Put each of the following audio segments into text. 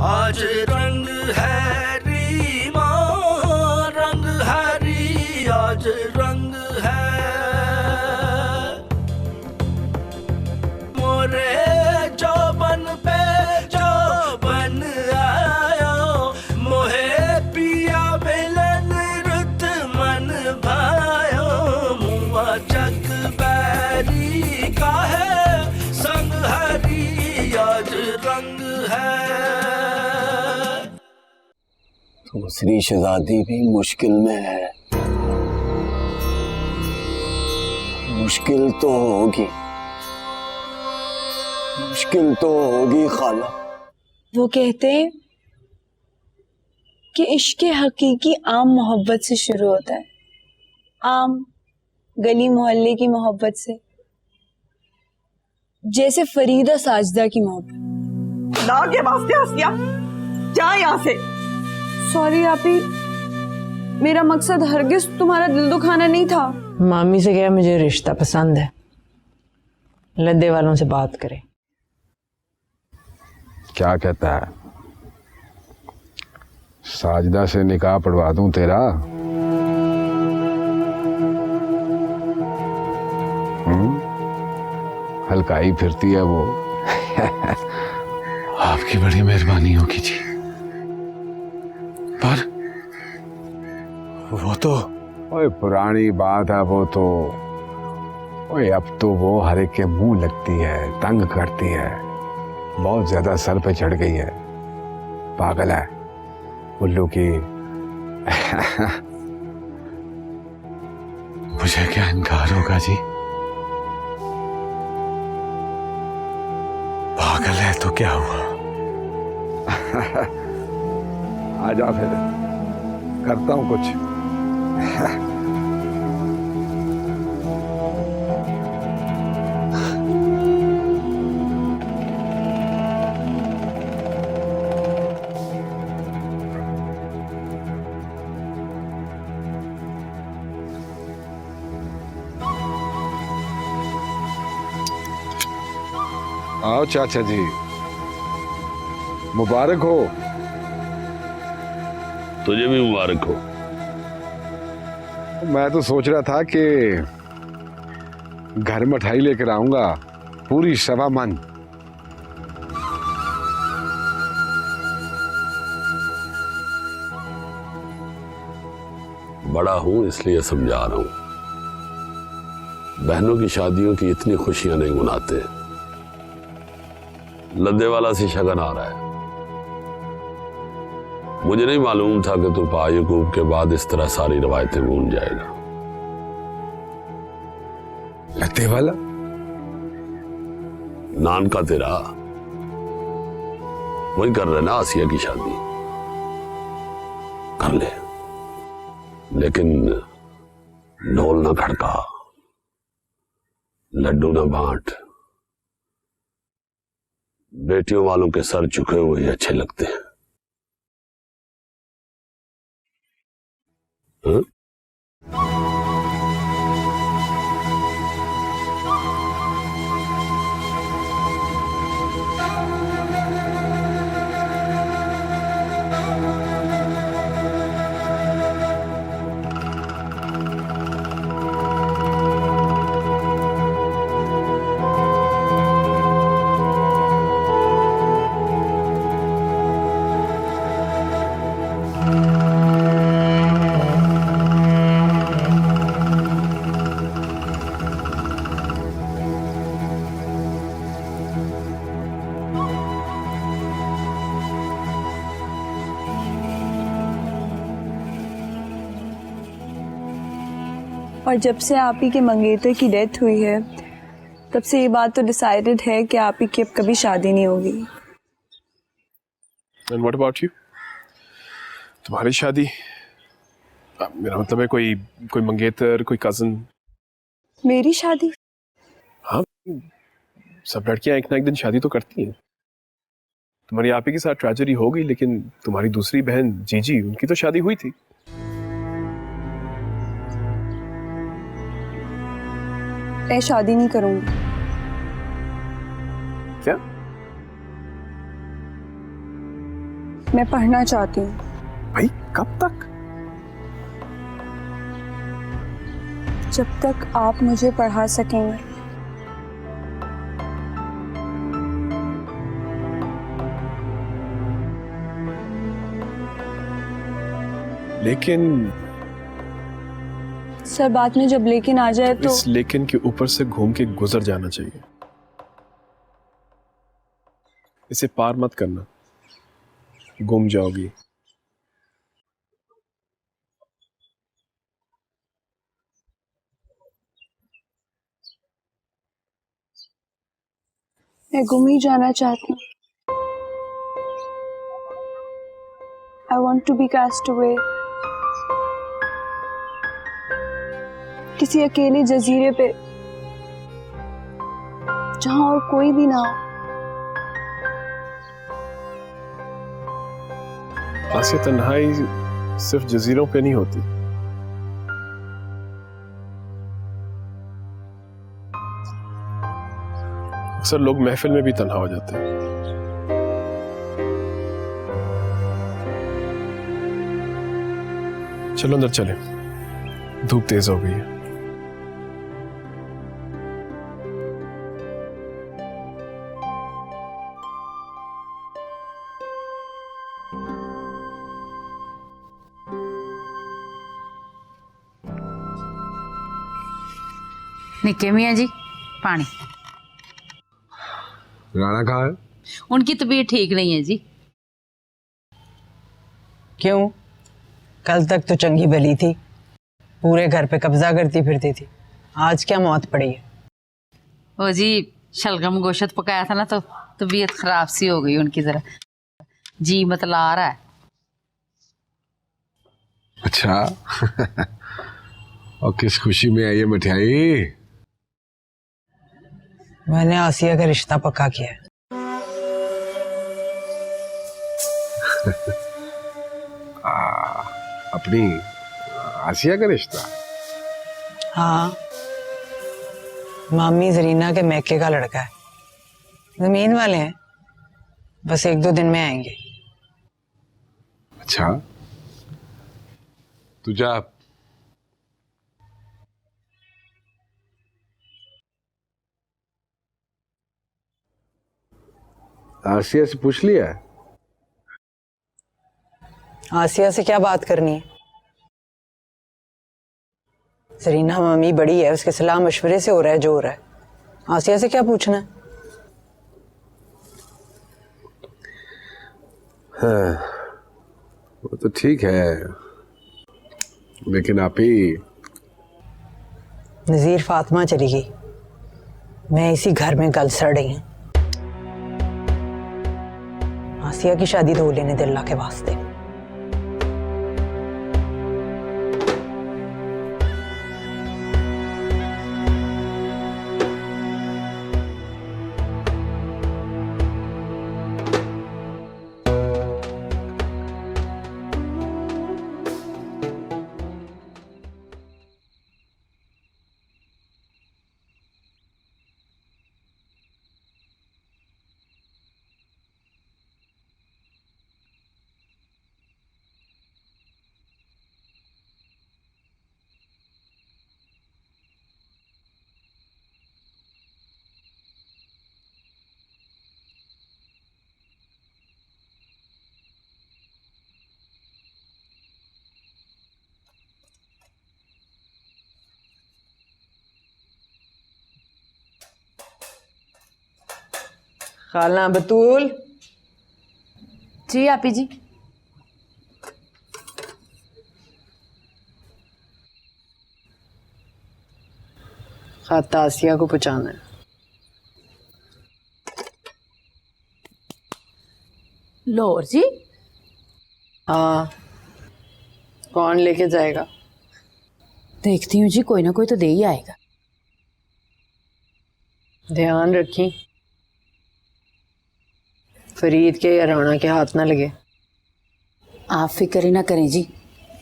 आज रंग है रीमा, रंग है री, आज रंग है मोरे जौबन पे जौबन आयो, मोहे पिया मिलन रुत मन भायो, मुआ जग बैरी का है संग हरी, आज रंग है। दूसरी शहजादी भी मुश्किल में है। मुश्किल तो होगी, मुश्किल तो होगी खाला। वो कहते हैं कि इश्क हकीकी आम मोहब्बत से शुरू होता है, आम गली मोहल्ले की मोहब्बत से, जैसे फरीदा साजदा की मोहब्बत। ना के वास्ते हंसिया, जा यहाँ से। सॉरी आपी, मेरा मकसद हरगिज तुम्हारा दिल दुखाना नहीं था। मामी से कहा मुझे रिश्ता पसंद है, लद्दे वालों से बात करें। क्या कहता है? साजदा से निकाह पढ़वा दूं तेरा? हल्काई फिरती है वो। आपकी बड़ी मेहरबानी होगी जी, पर वो तो ओए पुरानी बात है वो तो। ओए अब तो वो हर एक के मुंह लगती है, तंग करती है, बहुत ज्यादा सर पे चढ़ गई है, पागल है उल्लू की। मुझे क्या इनकार होगा जी? पागल है तो क्या हुआ? आजा फिर करता हूं कुछ। आओ चाचा जी, मुबारक हो। तुझे भी मुबारक हो। मैं तो सोच रहा था कि घर मिठाई लेकर आऊंगा, पूरी सवा मन। बड़ा हूं इसलिए समझा रहा हूं, बहनों की शादियों की इतनी खुशियां नहीं मनाते। लद्दे वाला से शगन आ रहा है। मुझे नहीं मालूम था कि तू पा यकूब के बाद इस तरह सारी रवायतें भूल जाएगा। लद्दे वाला? नान का तेरा वही कर रहे ना, आसिया की शादी कर ले, लेकिन ढोल ना खड़का, लड्डू ना बांट। बेटियों वालों के सर झुके हुए ही अच्छे लगते हैं। हाँ? और जब से आप ही के मंगेतर की डेथ हुई है, तब से ये बात तो डिसाइडेड है कि आप ही की अब कभी शादी नहीं होगी। And what about you? तुम्हारी शादी? मेरा मतलब है कोई मंगेतर, कोई कजन। मेरी शादी? हाँ, सब लड़कियां एक ना एक दिन शादी तो करती हैं। तुम्हारी आप ही के साथ ट्रेजेडी हो गई, लेकिन तुम्हारी दूसरी बहन जीजी, उनकी तो शादी हुई थी। मैं शादी नहीं करूंगी। क्या? मैं पढ़ना चाहती हूँ। भाई कब तक? जब तक आप मुझे पढ़ा सकेंगे। लेकिन सर बाद में जब लेकिन आ जाए तो इस लेकिन के ऊपर से घूम के गुजर जाना चाहिए। इसे पार मत करना, गुम जाओगी। मैं गुम ही जाना चाहती हूँ। I want to be cast away। किसी अकेले जजीरे पे जहां और कोई भी ना हो। आसिया, तन्हाई सिर्फ जजीरों पे नहीं होती। अक्सर लोग महफिल में भी तन्हा हो जाते हैं। चलो अंदर चले, धूप तेज हो गई है। निके मियाँ जी पानी। राणा कहाँ है? उनकी तबीयत ठीक नहीं है जी। क्यों? कल तक तो चंगी भली थी, पूरे घर पे कब्जा करती फिरती थी, आज क्या मौत पड़ी है? ओ जी शलगम गोश्त पकाया था ना, तो तबीयत खराब सी हो गई उनकी, जरा जी मतला आ रहा है। अच्छा और किस खुशी में आई है मिठाई? मैंने आसिया का रिश्ता पक्का किया है। अपनी आसिया का रिश्ता? हाँ, मामी जरीना के मैके का लड़का है, जमीन वाले हैं, बस 1-2 दिन में आएंगे। अच्छा, तू जा। आसिया से पूछ लिया? आसिया से क्या बात करनी है? जरीना मामी बड़ी है, उसके सलाह मशवरे से हो रहा है जो हो रहा है। आसिया से क्या पूछना है? हाँ, वो तो ठीक है, लेकिन आप ही। नजीर फातिमा चली गई, मैं इसी घर में गल सड़ रही हूँ। आसिया की शादी तो हो लेने दे अल्लाह के वास्ते। खाला बतूल। जी आपी जी। खाता आसिया को पहुंचाना है। लाहौर जी? हाँ, कौन लेके जाएगा? देखती हूँ जी, कोई ना कोई तो दे ही आएगा। ध्यान रखी, फरीद के या राणा के हाथ ना लगे। आप फिक्र ही ना करें जी,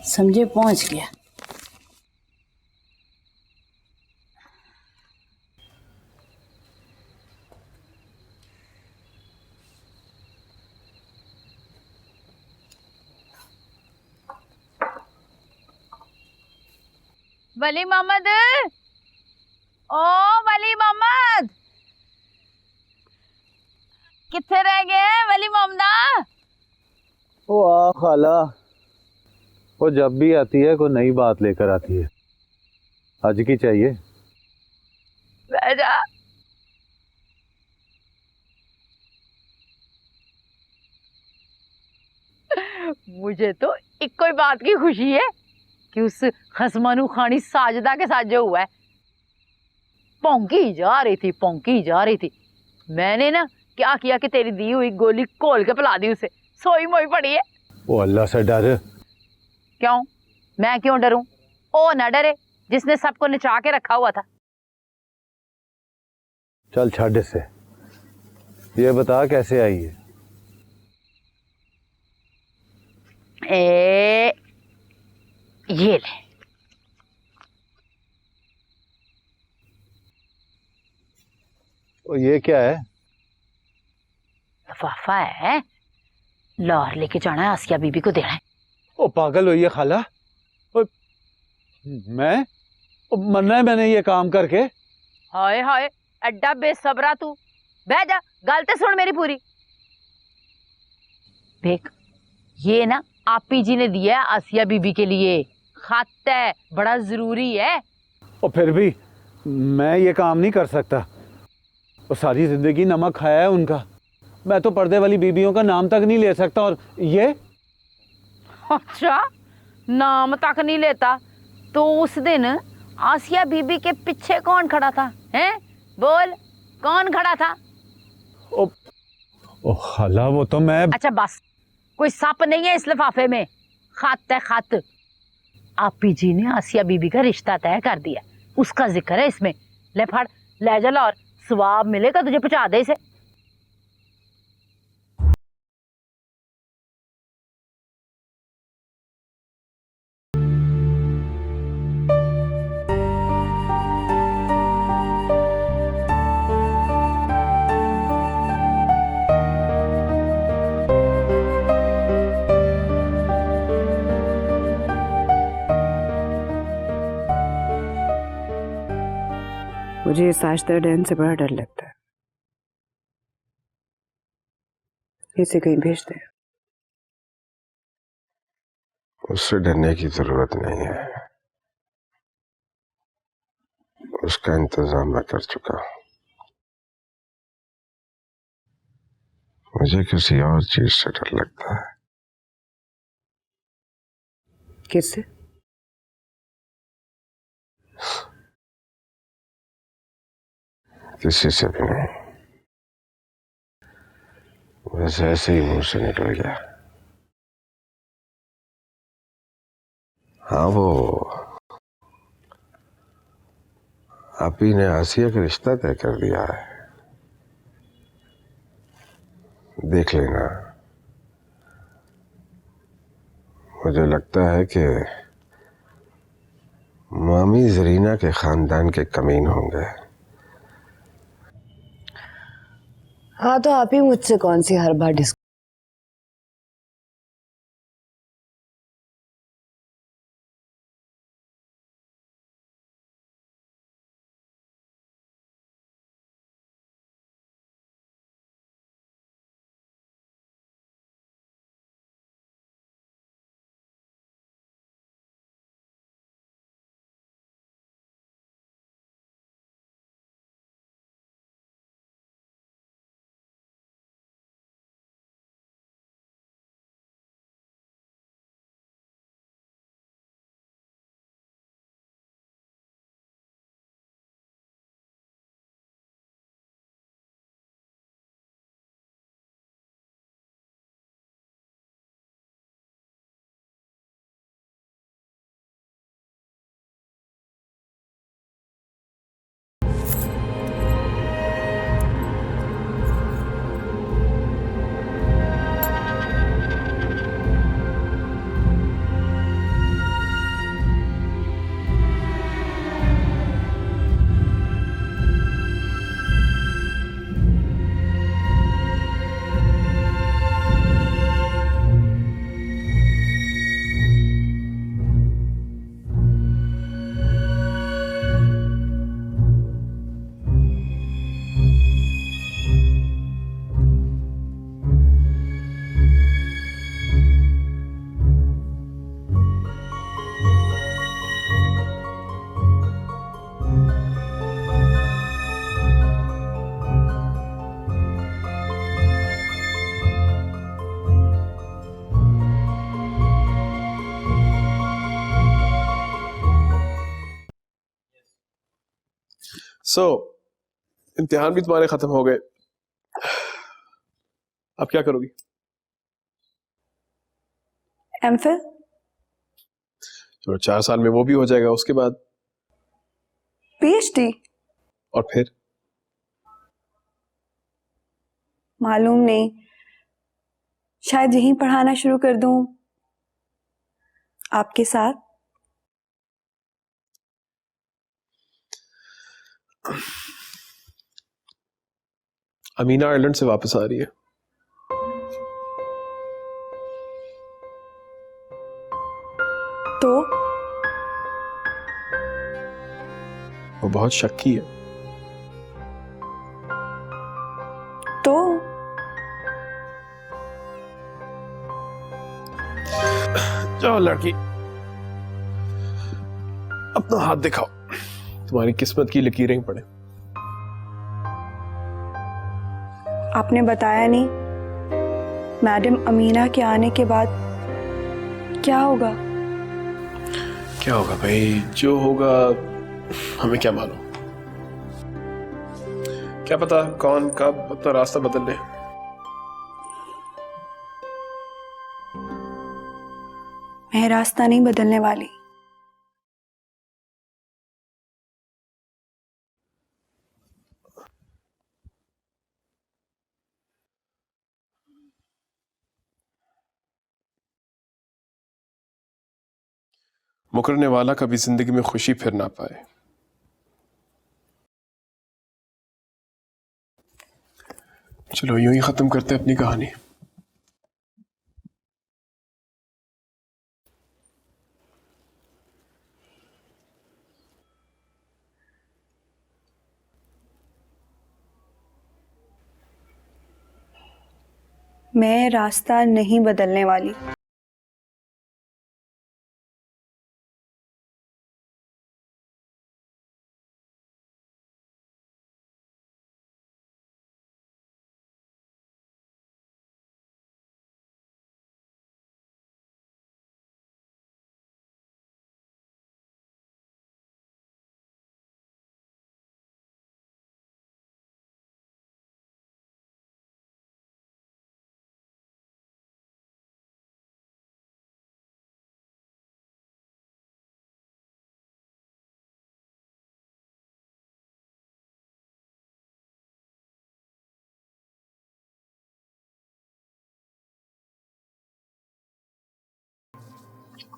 समझे पहुंच गया। वली मोहम्मद, ओ वली मोहम्मद, किथे रह गए वली मोहम्मदा? वो आ खाला, वो जब भी आती है कोई नई बात लेकर आती है। आज की चाहिए? बह जा। मुझे तो एक कोई बात की खुशी है कि उस खसमानू खानी साजदा के साथ जो हुआ है, पौंकी जा रही थी। मैंने ना क्या किया कि तेरी दी हुई गोली खोल के पिला दी उसे, सोई मोई पड़ी है। वो अल्लाह से डर। क्यों? मैं क्यों डरूं? ओ ना डरे जिसने सबको नचा के रखा हुआ था। चल छड़ से, ये बता कैसे आई है? ये ले। और ये क्या है? लिफाफा है, लाहौर लेके जाना है, आसिया बीबी को देना है। ओ पागल हुई है खाला? ओ, मैं मरना है मैंने ये काम करके? हाय हाय, अड्डा बेसब्रा तू। बह जा, गलते सुन मेरी पूरी। देख, ये ना आपी जी ने दिया है आसिया बीबी के लिए, खत है, बड़ा जरूरी है। और फिर भी मैं ये काम नहीं कर सकता। वो सारी जिंदगी नमक खाया है उनका। मैं तो पर्दे वाली बीबियों का नाम तक नहीं ले सकता। और ये अच्छा, नाम तक नहीं लेता तो उस दिन आसिया बीबी के पीछे कौन खड़ा था? हैं? बोल, कौन खड़ा था? ओ खाला, वो तो मैं। अच्छा बस, कोई सप नहीं है इस लिफाफे में, खत है खत। आपी जी ने आसिया बीबी का रिश्ता तय कर दिया, उसका जिक्र है इसमें। ले फड़, ले जा और सवाब मिलेगा तुझे, पहुंचा दे इसे। मुझे इस साजदा डैन से बड़ा डर लगता है। इसे कहीं भेज दे। उससे डरने की जरूरत नहीं है, उसका इंतजाम मैं कर चुका हूं। मुझे किसी और चीज से डर लगता है। किससे? किसी से भी नहीं, बस ऐसे ही मुंह से निकल गया। हाँ, वो आप ही ने आसिया का रिश्ता तय कर दिया है, देख लेना। मुझे लगता है कि मामी जरीना के खानदान के कमीन होंगे। हाँ, तो आप ही मुझसे कौन सी हर बार डिस्कस इम्तिहान भी तुम्हारे खत्म हो गए, अब क्या करोगी? एमफिल। चलो 4 साल में वो भी हो जाएगा, उसके बाद पीएचडी। और फिर मालूम नहीं, शायद यहीं पढ़ाना शुरू कर दूं आपके साथ। अमीना आयरलैंड से वापस आ रही है। तो वो बहुत शक्की है। तो जाओ लड़की, अपना हाथ दिखाओ, तुम्हारी किस्मत की लकीरें पड़े। आपने बताया नहीं, मैडम अमीना के आने के बाद क्या होगा? क्या होगा भाई, जो होगा हमें क्या मालूम, क्या पता कौन कब अपना रास्ता बदल ले। मैं रास्ता नहीं बदलने वाली। मुकरने वाला कभी जिंदगी में खुशी फिर ना पाए। चलो यूं ही खत्म करते अपनी कहानी। मैं रास्ता नहीं बदलने वाली।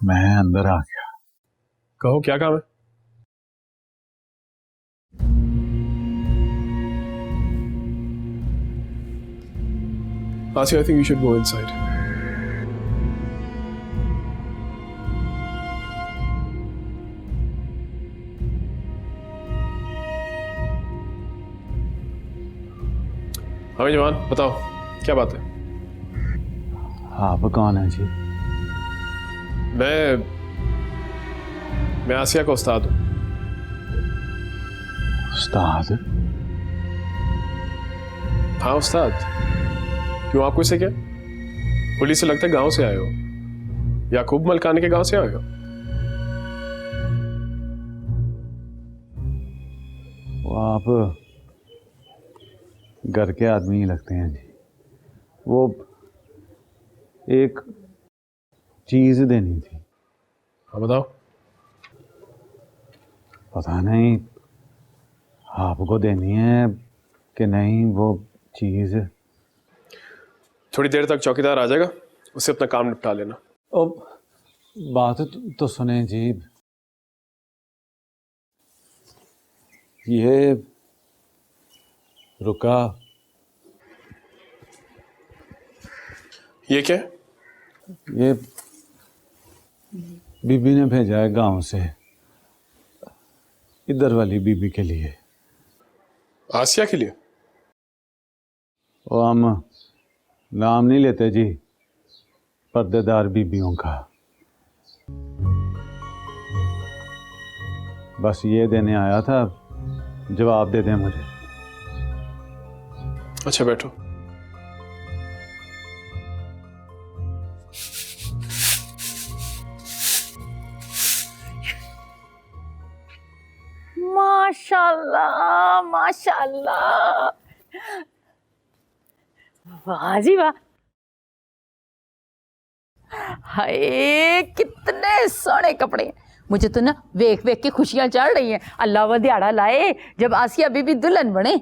मैं अंदर आ गया। कहो क्या काम है? Asi, I think you should go inside. हाँ जवान, बताओ क्या बात है? आप कौन है जी? मैं आसिया का उस्ताद हूँ। उस्ताद? हाँ उस्ताद, क्यों आपको इससे क्या? पुलिस से लगता है गांव से आए हो, याकूब मलकानी के गांव से आए हो। वो आप घर के आदमी ही लगते हैं जी। वो एक चीज देनी थी। हाँ बताओ। पता नहीं आपको देनी है कि नहीं वो चीज। थोड़ी देर तक चौकीदार आ जाएगा, उससे अपना काम निपटा लेना। ओ बात तो सुने जी, ये रुका। ये क्या है? ये बीबी ने भेजा है गांव से, इधर वाली बीबी के लिए। आसिया के लिए? वो हम नाम नहीं लेते जी पर्देदार बीबियों का। बस ये देने आया था, जवाब दे दें मुझे। अच्छा बैठो। माशाल्लाह माशाल्लाह, वाह जी वाह। हाय कितने सोहने कपड़े हैं। मुझे तो ना वेख वेख के खुशियां चढ़ रही हैं। अल्लाह वो दिहाड़ा लाए जब आसिया बीबी दुल्हन बने।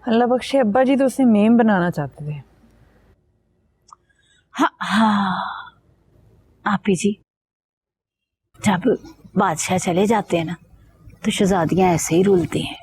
अल्लाह बख्शे, अब्बा जी तो उसे मेम बनाना चाहते थे। हाँ आपी जी, जब बादशाह चले जाते हैं ना तो शहजादियां ऐसे ही रुलती हैं।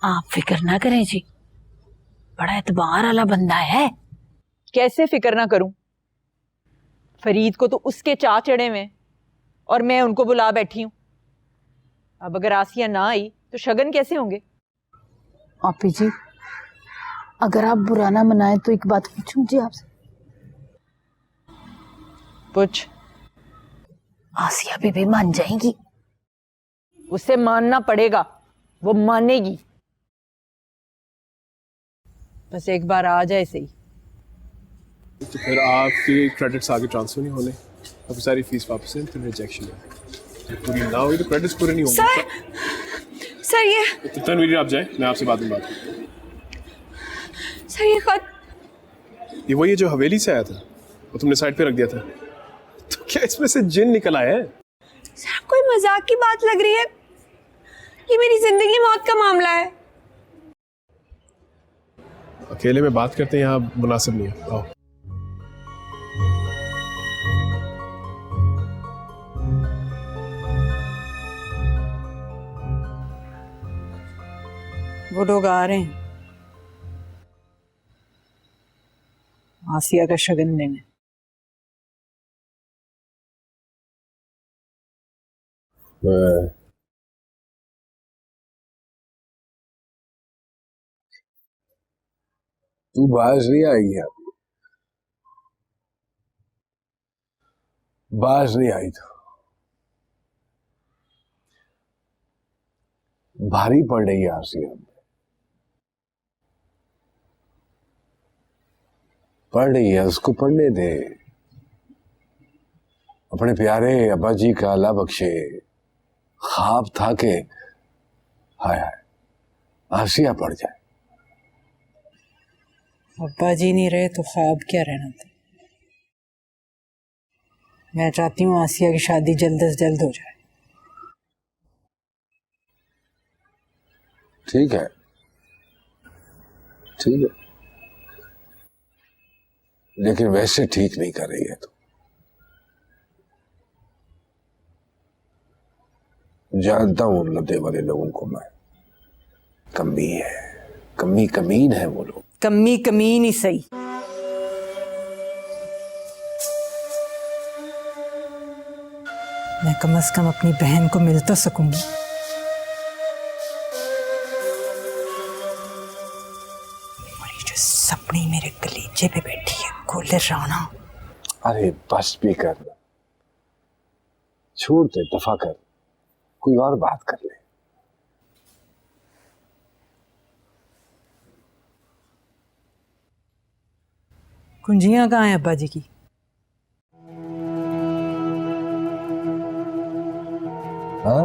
आप फिक्र ना करें जी, बड़ा एतबार वाला बंदा है। कैसे फिक्र ना करूं? फरीद को तो उसके चा चढ़े हुए और मैं उनको बुला बैठी हूं। अब अगर आसिया ना आई तो शगन कैसे होंगे? आपी जी अगर आप बुरा ना मनाए तो एक बात पूछूं जी आपसे? पूछ। आसिया बीबी मान जाएंगी? उसे मानना पड़ेगा, वो मानेगी। बस एक बार आ जाए सही। तो फिर आपके क्रेडिट्स आगे ट्रांसफर नहीं होने, आपकी सारी फीस वापस है, फिर रिजेक्शन है। पूरी ना हुई तो क्रेडिट्स पूरे नहीं होंगे। सर ये तो तनवीर आप जाए, मैं आपसे बाद में बात करूँ। सर ये खत ये वही है जो हवेली से आया था, वो तुमने साइड पे रख दिया था। तो क्या इसमें से जिन निकल आया है? सर कोई मजाक की बात लग रही है? ये मेरी जिंदगी मौत का मामला है। अकेले में बात करते हैं यहाँ मुनासिब नहीं है। आओ। वो लोग आ रहे हैं आसिया का शगन देने। तू बाज नहीं आएगी अभी, बाज नहीं आई तो भारी पड़ रही है आसिया, पढ़ रही है, उसको पढ़ने दे। अपने प्यारे अब्बा जी का अल्लाह बख्शे ख्वाब था कि हाय हाय आसिया पढ़ जाए। अब्बा जी नहीं रहे तो ख्वाब क्या रहना था। मैं चाहती हूँ आसिया की शादी जल्द से जल्द हो जाए। ठीक है, ठीक है, लेकिन वैसे ठीक नहीं कर रही है तू। जानता हूं लदे वाले लोगों को मैं, कमी है, कमी कमीन है वो लोग। कमी कमीन ही सही। मैं कम से कम अपनी बहन को मिल तो सकूंगी। और ये जो सपनी मेरे कलेजे पे बैठी है गोले राणा। अरे बस भी कर, छोड़ दे, दफा कर, कोई और बात कर ले। कुंजियां कहाँ हैं अब्बा जी की? हाँ?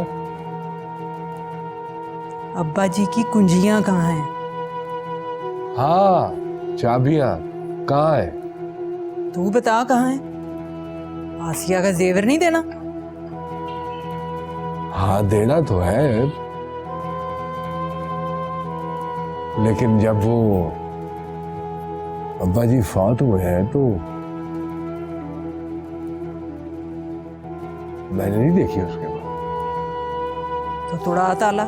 अब्बा जी की कुंजियां कहाँ हैं? हाँ, चाबियां कहाँ है? तू बता कहाँ है? आसिया का जेवर नहीं देना? हाँ देना तो है, लेकिन जब वो अब्बा जी फौत हुए हैं तो मैंने नहीं देखी उसके बाद। तो थोड़ा ताला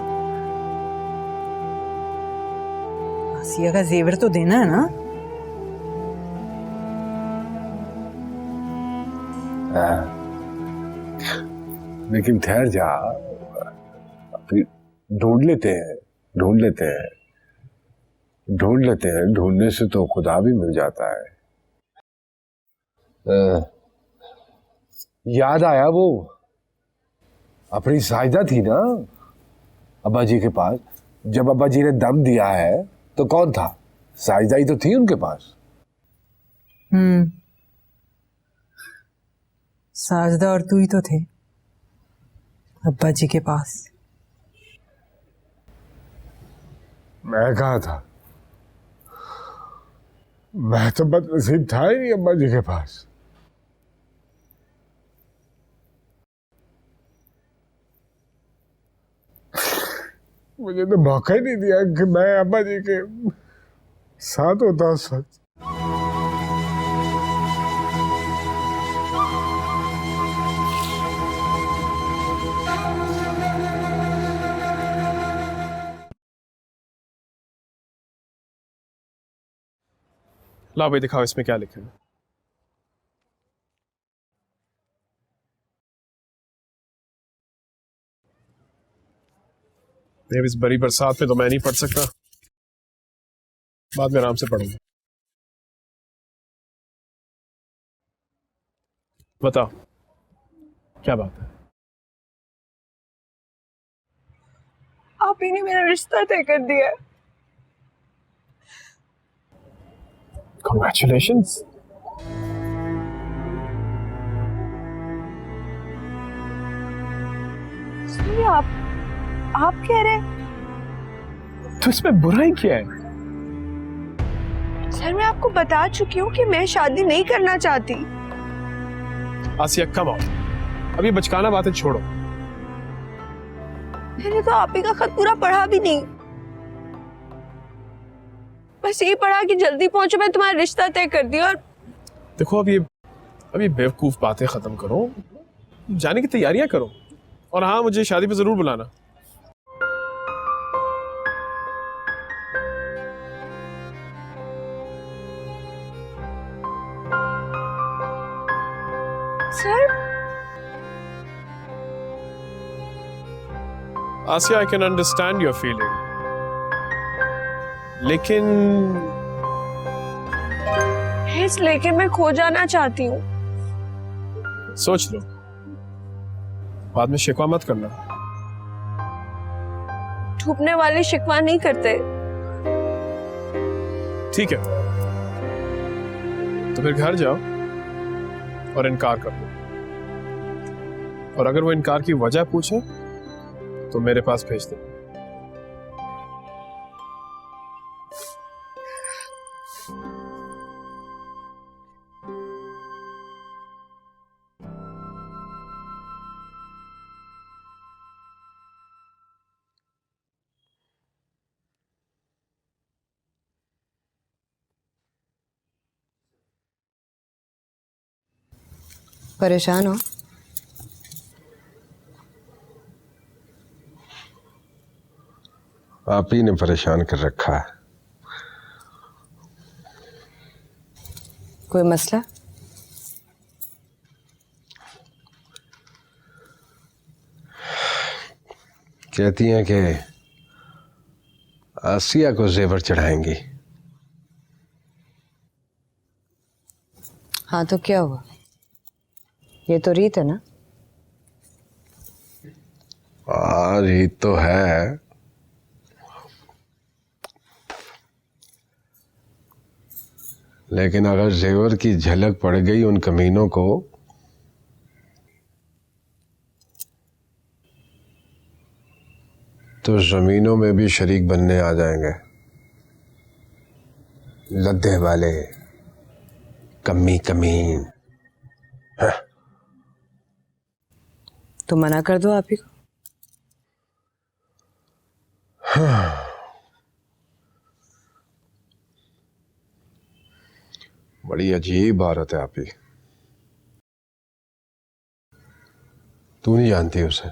आसिया का जेवर तो देना है ना। लेकिन ठहर जा, फिर ढूंढ लेते हैं ढूंढने से तो खुदा भी मिल जाता है। याद आया, वो अपनी साजिदा थी ना अब्बा जी के पास। जब अब्बा जी ने दम दिया है तो कौन था? साजिदा ही तो थी उनके पास। साजदा और तू ही तो थे अब्बा जी के पास। मैं कहा था? मैं तो बदनसीब था ही नहीं अब्बा जी के पास। मुझे तो मौका ही नहीं दिया कि मैं अब्बा जी के साथ होता उस वक्त। लाओ भाई दिखाओ इसमें क्या लिखा है। इस बड़ी बरसात में तो मैं नहीं पढ़ सकता, बाद में आराम से पढ़ूंगा। बताओ क्या बात है? आप ही ने मेरा रिश्ता तय कर दिया है। Congratulations. सुनिए, आप कह रहे हैं? तो इसमें बुराई क्या है? सर, मैं आपको बता चुकी हूँ कि मैं शादी नहीं करना चाहती। आसिया कम ऑन, अभी बचकाना बातें छोड़ो। मैंने तो आप ही का खत पूरा पढ़ा भी नहीं, बस ये पढ़ा कि जल्दी पहुंचो, मैं तुम्हारा रिश्ता तय कर दिया। और देखो अभी बेवकूफ बातें खत्म करो, जाने की तैयारियां करो, और हाँ मुझे शादी पे जरूर बुलाना। Sir, Asiya, I can understand your feeling, लेकिन लेकिन मैं खो जाना चाहती हूँ। सोच लो, बाद में शिकवा मत करना। छुपने वाले शिकवा नहीं करते। ठीक है, तो फिर घर जाओ और इनकार कर दो, और अगर वो इनकार की वजह पूछे तो मेरे पास भेज दो। परेशान हो? आप ही ने परेशान कर रखा है। कोई मसला? कहती हैं कि आसिया को जेवर चढ़ाएंगी। हाँ, तो क्या हुआ? ये तो रीत है ना? हाँ, रीत तो है, लेकिन अगर जेवर की झलक पड़ गई उन कमीनों को तो जमीनों में भी शरीक बनने आ जाएंगे। लद्दे वाले कमीन। हाँ। तो मना कर दो आप ही को। बड़ी अजीब औरत है आपकी। तू नहीं जानती उसे।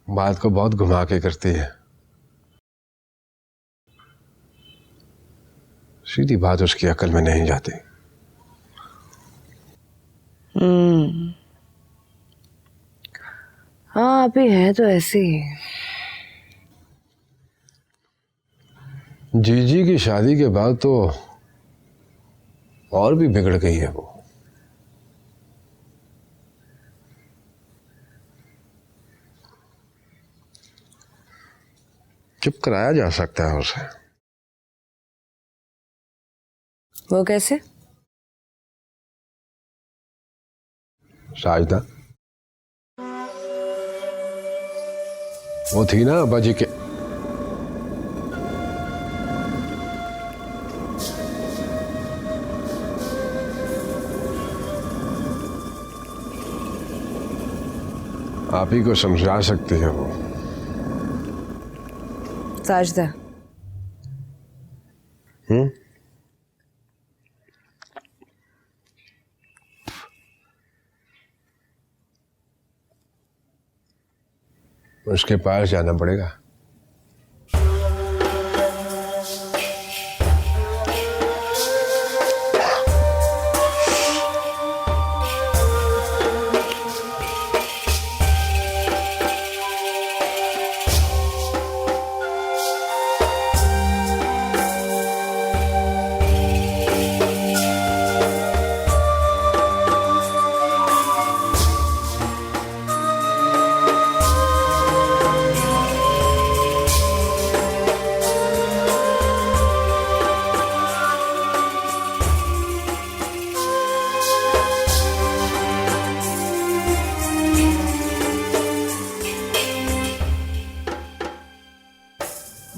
बात को बहुत घुमा के करती है। सीधी बात उसकी अकल में नहीं जाती। हाँ अभी है तो ऐसे ही। जीजी की शादी के बाद तो और भी बिगड़ गई है वो। चुप कराया जा सकता है उसे। वो कैसे? साजदा वो थी ना अब्बा जी के। आप ही को समझा सकती है वो। साजदा। उसके पास जाना पड़ेगा।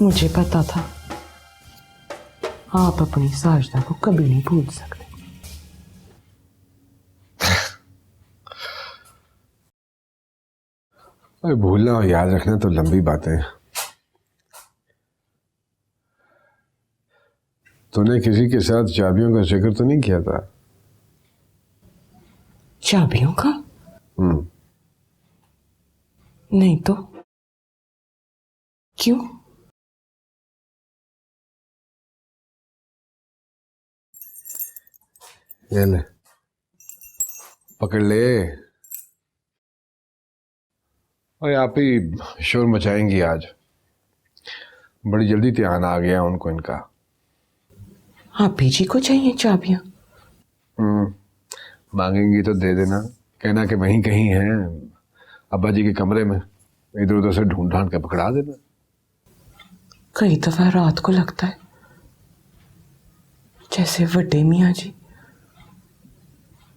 मुझे पता था आप अपनी साजदा को कभी नहीं भूल सकते। अरे भूलना और याद रखना तो लंबी बातें हैं। तूने किसी के साथ चाबियों का जिक्र तो नहीं किया था? चाबियों का? नहीं तो क्यों? ये ले, पकड़ ले। और आप ही शोर मचाएंगी आज। बड़ी जल्दी ध्यान आ गया उनको इनका। आप ही जी को चाहिए चाबियां? मांगेंगी तो दे देना। कहना कि वहीं कहीं है अब्बा जी के कमरे में, इधर उधर से ढूंढ ढांड के पकड़ा देना। कई दफा रात को लगता है जैसे वड्डे मियाँ जी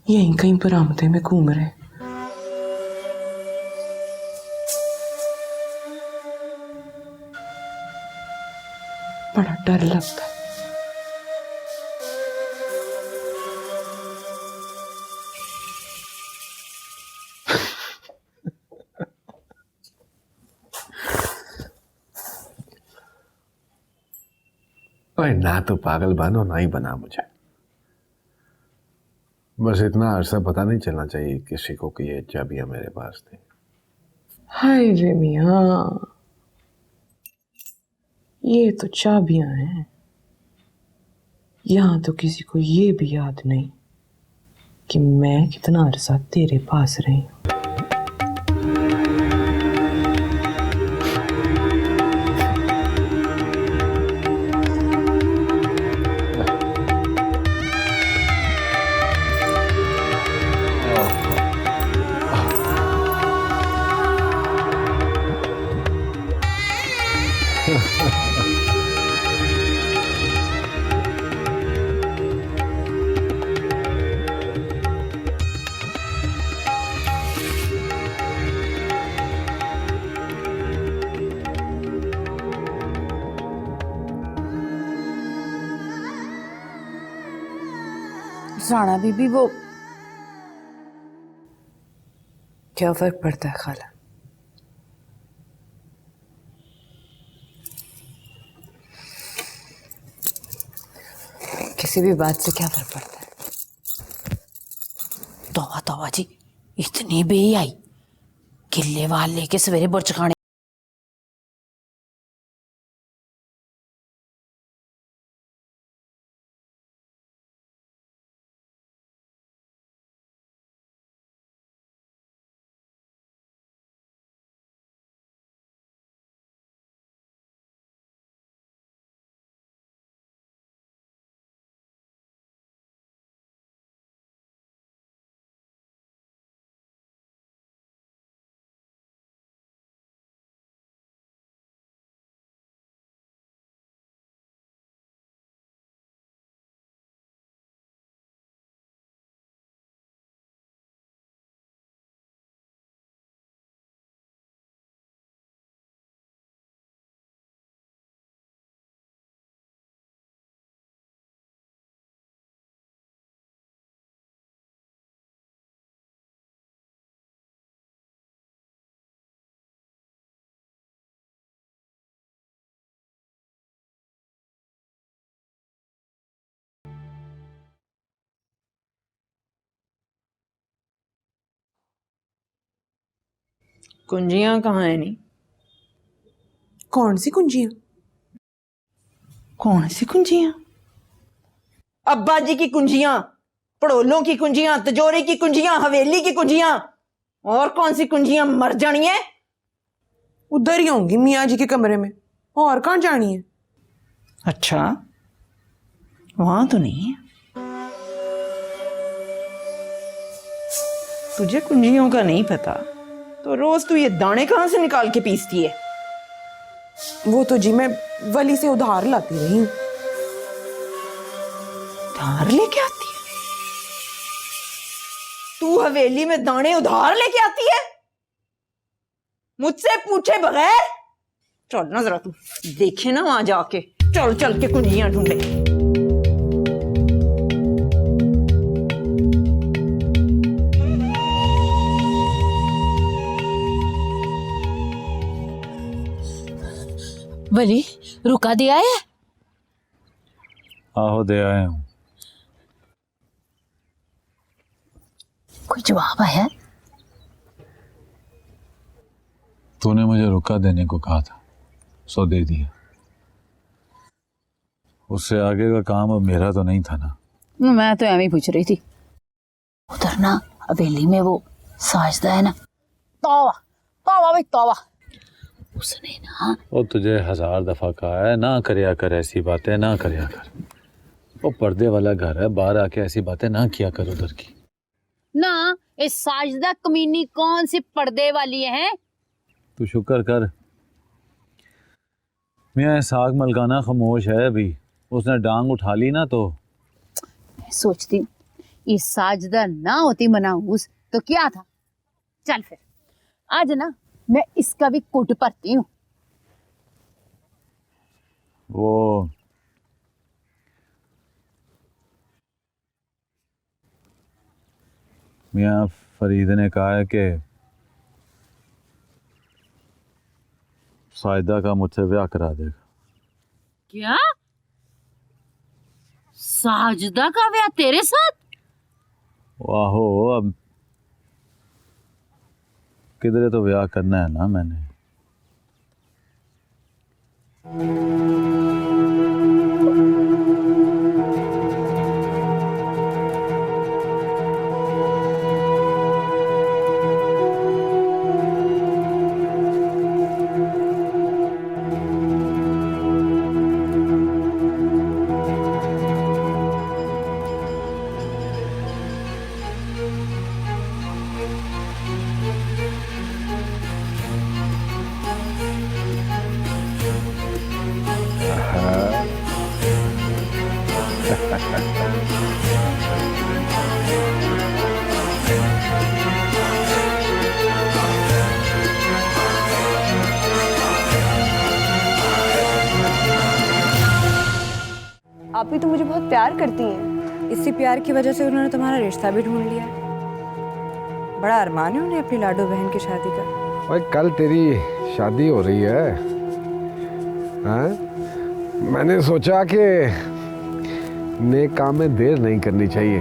यहीं कहीं बरामदे में घूम रहे। बड़ा डर लगता है। अरे ना तो पागल बनो ना ही बना मुझे। बस इतना अरसा पता नहीं चलना चाहिए किसी को कि ये चाबियां मेरे पास थी। हाय वे मियाँ, ये तो चाबियां हैं। यहां तो किसी को ये भी याद नहीं कि मैं कितना अरसा तेरे पास रही हूं। राणा बीबी वो क्या फर्क पड़ता है खाला? किसी भी बात से क्या फर्क पड़ता है। तौबा तौबा जी, इतनी बेई आई, किले वाल लेके सवेरे बुर्ज खाने। कुंजियां कहाँ है? नहीं, कौन सी कुंजियां? कौन सी कुंजियां? अब्बा जी की कुंजियां, पड़ोलों की कुंजियां, तिजोरी की कुंजियां, हवेली की कुंजियां, और कौन सी कुंजियां मर जानी है? उधर ही होंगी मियाँ जी के कमरे में, और कहाँ जानी है? अच्छा, वहां तो नहीं है। तुझे कुंजियों का नहीं पता तो रोज तू ये दाने कहां से निकाल के पीसती है? वो तो जी मैं वली से उधार लाती रही हूँ। उधार लेके आती है? तू हवेली में दाने उधार लेके आती है मुझसे पूछे बगैर? चल ना जरा, तू देखे ना वहां जाके, चल चल के कुंजियां ढूंढे। वली रुका दिया है? आहो दे आया हूँ। कोई जवाब आया? तूने मुझे रुका देने को कहा था, सो दे दिया। उससे आगे का काम अब मेरा तो नहीं था ना। मैं तो एवं पूछ रही थी। उधर ना हवेली में वो साजदा है ना, तौबा तौबा भाई तौबा, उसने ना वो तुझे 1000 दफा कहा है ना करया कर ऐसी बातें, ना करया कर। वो पर्दे वाला घर है, बाहर आके ऐसी बातें ना किया कर उधर की। ना ये साजदा कमीनी कौन सी पर्दे वाली है? तू शुक्र कर मियाँ साग मलकाना खामोश है अभी, उसने डांग उठा ली ना तो। मैं सोचती हूँ ये साजदा ना होती मनाऊस तो क्या था। चल फिर आज ना मैं इसका भी कुट भरती हूँ। वो मियाँ फरीद ने कहा है कि साजिदा का मुझसे ब्याह करा देगा। क्या? साजदा का ब्याह तेरे साथ? आहो, अब किधरे तो ब्याह करना है ना मैंने। आप ही तो मुझे बहुत प्यार करती हैं। इसी प्यार की वजह से उन्होंने तुम्हारा रिश्ता भी ढूंढ लिया। बड़ा अरमान है उन्हें अपनी लाडो बहन की शादी का। भाई कल तेरी शादी हो रही है, हाँ? मैंने सोचा कि नेक काम में देर नहीं करनी चाहिए।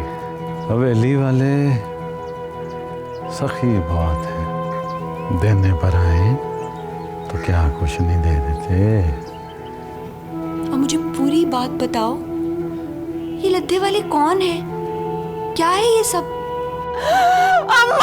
हवेली वाले सखी बहुत है, देने पर आए तो क्या कुछ नहीं दे देते। और मुझे पूरी बात बताओ, ये लद्दे वाले कौन है? क्या है ये सब? अम्मा!